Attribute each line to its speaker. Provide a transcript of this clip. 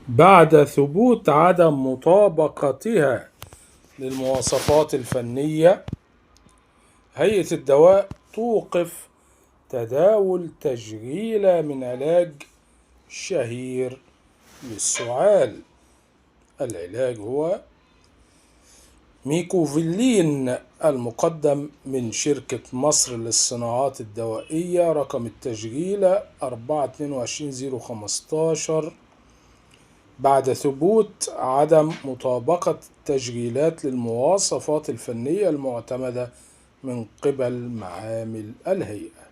Speaker 1: بعد ثبوت عدم مطابقتها للمواصفات الفنية، هيئة الدواء توقف تداول تشغيلة من علاج شهير للسعال. العلاج هو ميكوفيلين المقدم من شركة مصر للصناعات الدوائية، رقم التشغيلة 422015، بعد ثبوت عدم مطابقة التشغيلات للمواصفات الفنية المعتمدة من قبل معامل الهيئة.